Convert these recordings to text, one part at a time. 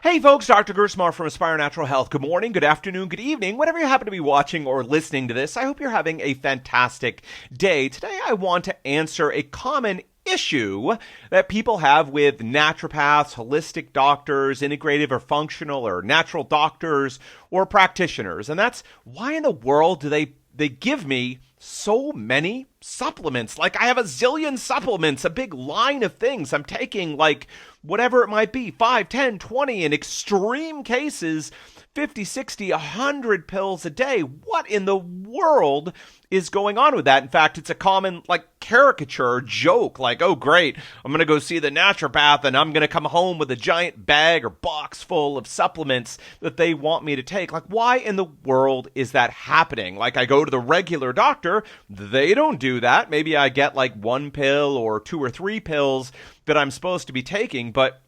Hey folks, Dr. Gerstmar from Aspire Natural Health. Good morning, good afternoon, good evening, whenever you happen to be watching or listening to this. I hope you're having a fantastic day. Today I want to answer a common issue that people have with naturopaths, holistic doctors, integrative or functional or natural doctors or practitioners. And that's why in the world do they give me so many supplements? Like I have a zillion supplements, a big line of things I'm taking, like whatever it might be, 5, 10, 20, in extreme cases, 50, 60, 100 pills a day. What in the world is going on with that? In fact, it's a common caricature joke, like, oh great, I'm going to go see the naturopath and I'm going to come home with a giant bag or box full of supplements that they want me to take. Like, why in the world is that happening? Like, I go to the regular doctor, they don't do that. Maybe I get like one pill or 2 or 3 pills that I'm supposed to be taking, but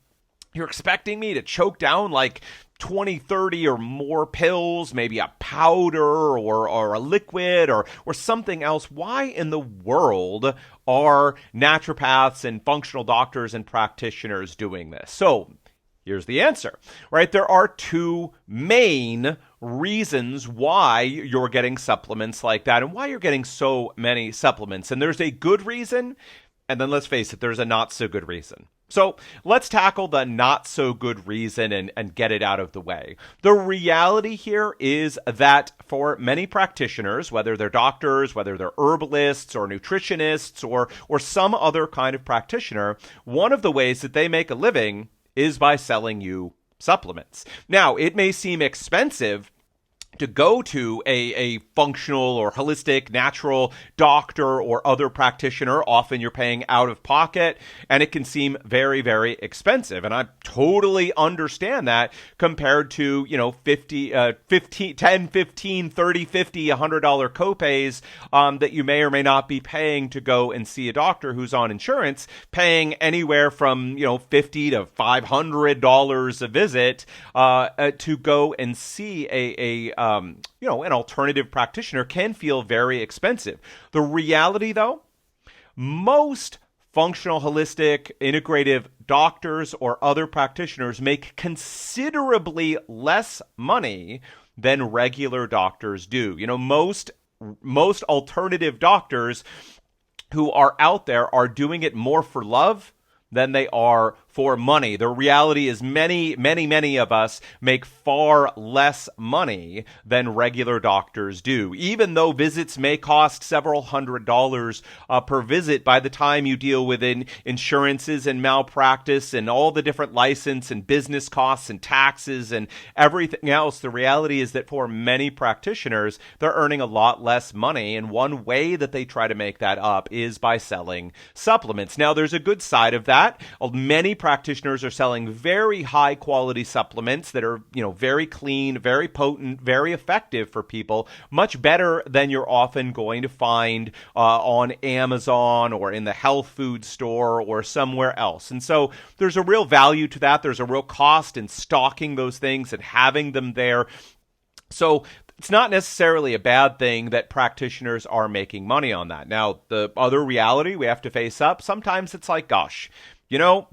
you're expecting me to choke down like 20, 30 or more pills, maybe a powder or a liquid or something else. Why in the world are naturopaths and functional doctors and practitioners doing this? So here's the answer, right? There are 2 main reasons why you're getting supplements like that and why you're getting so many supplements. And there's a good reason, and then let's face it, there's a not so good reason. So let's tackle the not so good reason and get it out of the way. The reality here is that for many practitioners, whether they're doctors, whether they're herbalists or nutritionists or some other kind of practitioner, one of the ways that they make a living is by selling you supplements. Now, it may seem expensive to go to a functional or holistic natural doctor or other practitioner. Often you're paying out of pocket and it can seem very, very expensive. And I totally understand that compared to, 15, 10, 15, 30, 50, $100 copays that you may or may not be paying to go and see a doctor who's on insurance, paying anywhere from, $50 to $500 a visit to go and see an alternative practitioner can feel very expensive. The reality, though, most functional, holistic, integrative doctors or other practitioners make considerably less money than regular doctors do. Most alternative doctors who are out there are doing it more for love than they are for money. The reality is many, many, many of us make far less money than regular doctors do. Even though visits may cost several $100s per visit, by the time you deal with insurances and malpractice and all the different license and business costs and taxes and everything else, the reality is that for many practitioners, they're earning a lot less money. And one way that they try to make that up is by selling supplements. Now, there's a good side of that. Many practitioners are selling very high quality supplements that are, very clean, very potent, very effective for people, much better than you're often going to find on Amazon or in the health food store or somewhere else. And so there's a real value to that. There's a real cost in stocking those things and having them there. So it's not necessarily a bad thing that practitioners are making money on that. Now, the other reality we have to face up, sometimes it's like, gosh,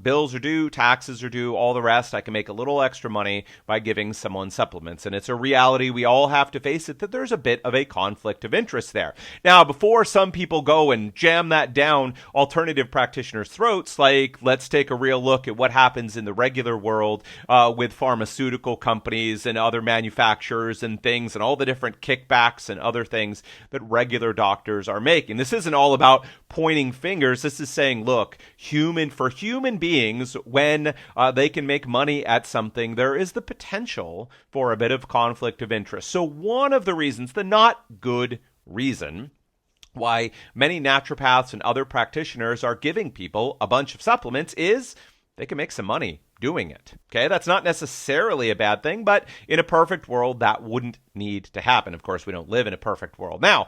bills are due, taxes are due, all the rest. I can make a little extra money by giving someone supplements. And it's a reality. We all have to face it that there's a bit of a conflict of interest there. Now, before some people go and jam that down alternative practitioners' throats, let's take a real look at what happens in the regular world with pharmaceutical companies and other manufacturers and things and all the different kickbacks and other things that regular doctors are making. This isn't all about pointing fingers. This is saying, look, human beings, when they can make money at something, there is the potential for a bit of conflict of interest. So one of the reasons, the not good reason, why many naturopaths and other practitioners are giving people a bunch of supplements is they can make some money doing it. Okay, that's not necessarily a bad thing, but in a perfect world, that wouldn't need to happen. Of course, we don't live in a perfect world. Now,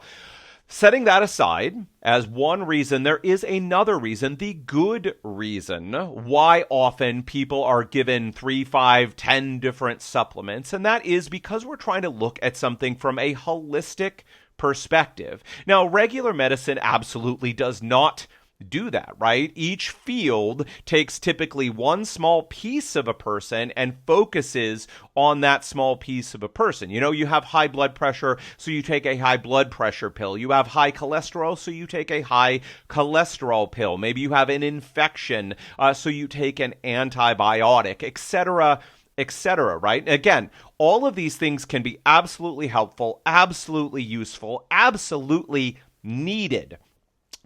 setting that aside as one reason, there is another reason, the good reason, why often people are given 3, 5, 10 different supplements, and that is because we're trying to look at something from a holistic perspective. Now, regular medicine absolutely does not do that, right? Each field takes typically one small piece of a person and focuses on that small piece of a person. You know, you have high blood pressure, so you take a high blood pressure pill. You have high cholesterol, so you take a high cholesterol pill. Maybe you have an infection, so you take an antibiotic, etc., right? Again, all of these things can be absolutely helpful, absolutely useful, absolutely needed.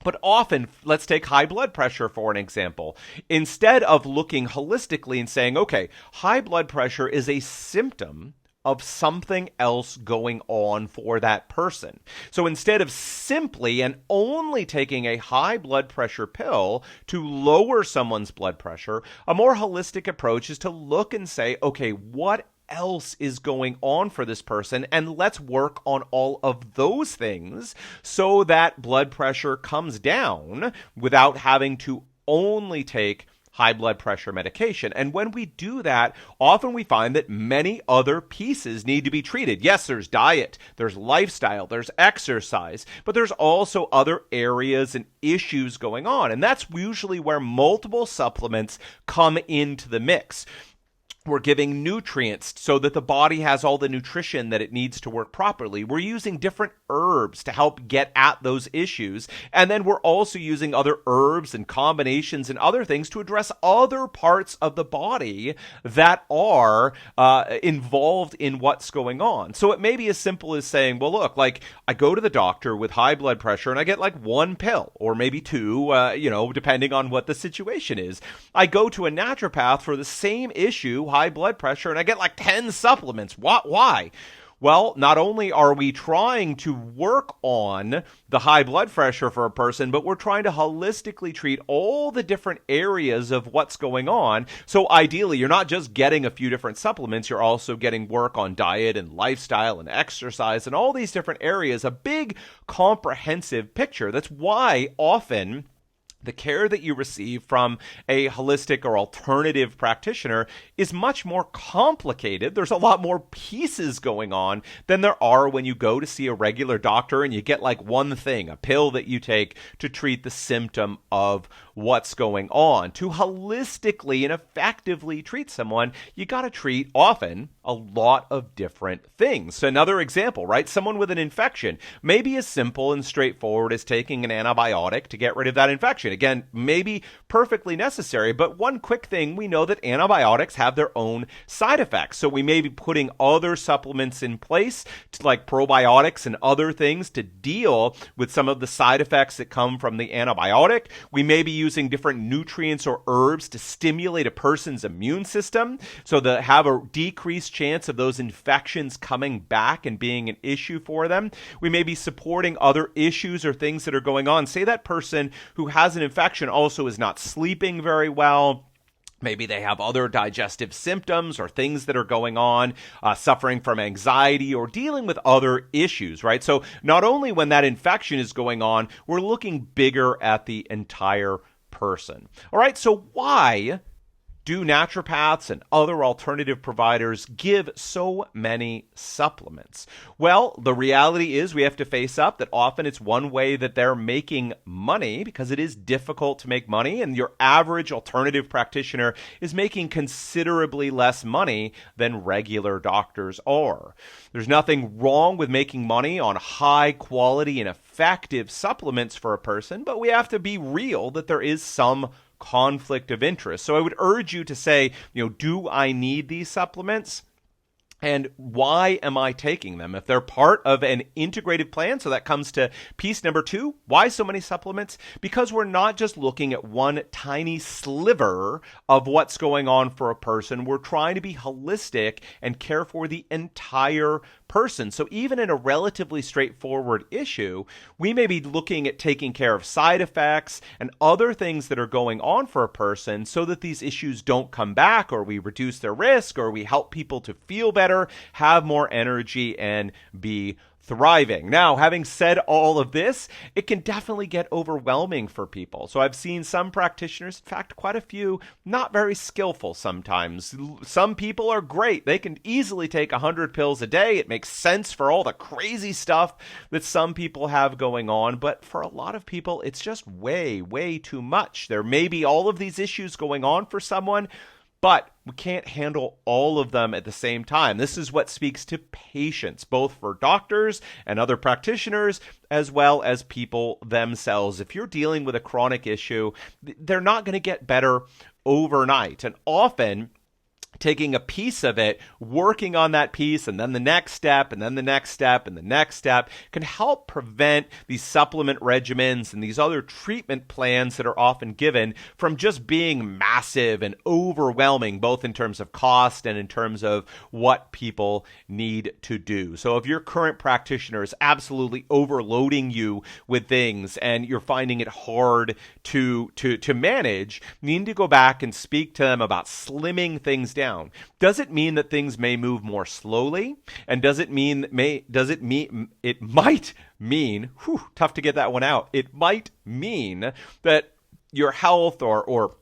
But often, let's take high blood pressure for an example. Instead of looking holistically and saying, okay, high blood pressure is a symptom of something else going on for that person. So instead of simply and only taking a high blood pressure pill to lower someone's blood pressure, a more holistic approach is to look and say, okay, what else is going on for this person, and let's work on all of those things so that blood pressure comes down without having to only take high blood pressure medication. And when we do that, often we find that many other pieces need to be treated. Yes, there's diet, there's lifestyle, there's exercise, but there's also other areas and issues going on. And that's usually where multiple supplements come into the mix. We're giving nutrients so that the body has all the nutrition that it needs to work properly. We're using different herbs to help get at those issues. And then we're also using other herbs and combinations and other things to address other parts of the body that are involved in what's going on. So it may be as simple as saying, well, look, like I go to the doctor with high blood pressure and I get like one pill or maybe two, depending on what the situation is. I go to a naturopath for the same issue, high blood pressure, and I get like 10 supplements. Why? Well, not only are we trying to work on the high blood pressure for a person, but we're trying to holistically treat all the different areas of what's going on. So ideally, you're not just getting a few different supplements, you're also getting work on diet and lifestyle and exercise and all these different areas, a big comprehensive picture. That's why often the care that you receive from a holistic or alternative practitioner is much more complicated. There's a lot more pieces going on than there are when you go to see a regular doctor and you get like one thing, a pill that you take to treat the symptom of what's going on. To holistically and effectively treat someone, you got to treat often a lot of different things. So another example, right? Someone with an infection may be as simple and straightforward as taking an antibiotic to get rid of that infection. Again, maybe perfectly necessary, but one quick thing, we know that antibiotics have their own side effects. So we may be putting other supplements in place, like probiotics and other things, to deal with some of the side effects that come from the antibiotic. We may be using different nutrients or herbs to stimulate a person's immune system so that have a decreased chance of those infections coming back and being an issue for them. We may be supporting other issues or things that are going on. Say that person who has an infection also is not sleeping very well. Maybe they have other digestive symptoms or things that are going on, suffering from anxiety or dealing with other issues, right? So not only when that infection is going on, we're looking bigger at the entire person. All right, so why do naturopaths and other alternative providers give so many supplements? Well, the reality is we have to face up that often it's one way that they're making money, because it is difficult to make money, and your average alternative practitioner is making considerably less money than regular doctors are. There's nothing wrong with making money on high quality and effective supplements for a person, but we have to be real that there is some conflict of interest. So I would urge you to say, do I need these supplements? And why am I taking them? If they're part of an integrated plan, so that comes to piece number 2, why so many supplements? Because we're not just looking at one tiny sliver of what's going on for a person. We're trying to be holistic and care for the entire person. So even in a relatively straightforward issue, we may be looking at taking care of side effects and other things that are going on for a person so that these issues don't come back, or we reduce their risk, or we help people to feel better, have more energy, and be thriving. Now, having said all of this, it can definitely get overwhelming for people. So I've seen some practitioners, in fact, quite a few, not very skillful sometimes. Some people are great. They can easily take 100 pills a day. It makes sense for all the crazy stuff that some people have going on. But for a lot of people, it's just way, way too much. There may be all of these issues going on for someone, but we can't handle all of them at the same time. This is what speaks to patience, both for doctors and other practitioners, as well as people themselves. If you're dealing with a chronic issue, they're not going to get better overnight. And often, taking a piece of it, working on that piece, and then the next step, and then the next step, and the next step can help prevent these supplement regimens and these other treatment plans that are often given from just being massive and overwhelming, both in terms of cost and in terms of what people need to do. So if your current practitioner is absolutely overloading you with things and you're finding it hard to manage, you need to go back and speak to them about slimming things down. Does it mean that things may move more slowly? And it might mean, tough to get that one out. It might mean that your health or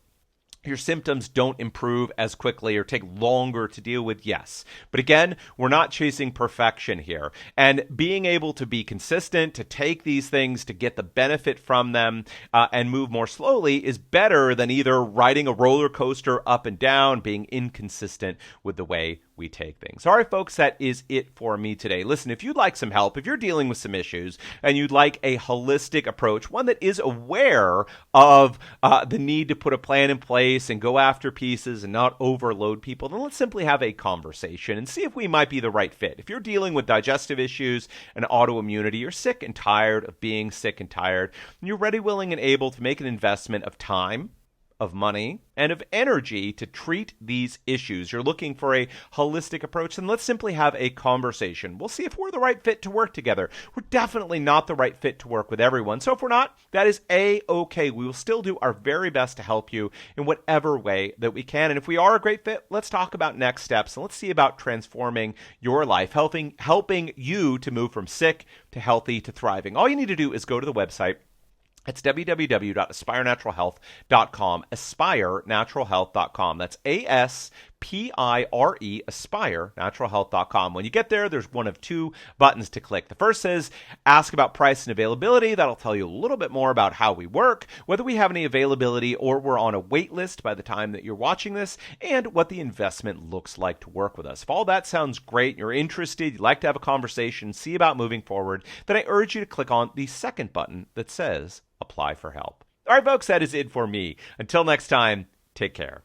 your symptoms don't improve as quickly or take longer to deal with, yes. But again, we're not chasing perfection here. And being able to be consistent, to take these things, to get the benefit from them, and move more slowly is better than either riding a roller coaster up and down, being inconsistent with the way we take things. All right, folks, that is it for me today. Listen, if you'd like some help, if you're dealing with some issues and you'd like a holistic approach, one that is aware of the need to put a plan in place and go after pieces and not overload people, then let's simply have a conversation and see if we might be the right fit. If you're dealing with digestive issues and autoimmunity, you're sick and tired of being sick and tired, and you're ready, willing, and able to make an investment of time, of money, and of energy to treat these issues. You're looking for a holistic approach, then let's simply have a conversation. We'll see if we're the right fit to work together. We're definitely not the right fit to work with everyone. So if we're not, that is A-okay. We will still do our very best to help you in whatever way that we can. And if we are a great fit, let's talk about next steps and let's see about transforming your life, helping you to move from sick to healthy to thriving. All you need to do is go to the website. It's www.aspirenaturalhealth.com, aspirenaturalhealth.com. That's ASPIRE, aspirenaturalhealth.com. When you get there, there's one of two buttons to click. The first says ask about price and availability. That'll tell you a little bit more about how we work, whether we have any availability or we're on a wait list by the time that you're watching this, and what the investment looks like to work with us. If all that sounds great, you're interested, you'd like to have a conversation, see about moving forward, then I urge you to click on the second button that says apply for help. All right, folks, that is it for me. Until next time, take care.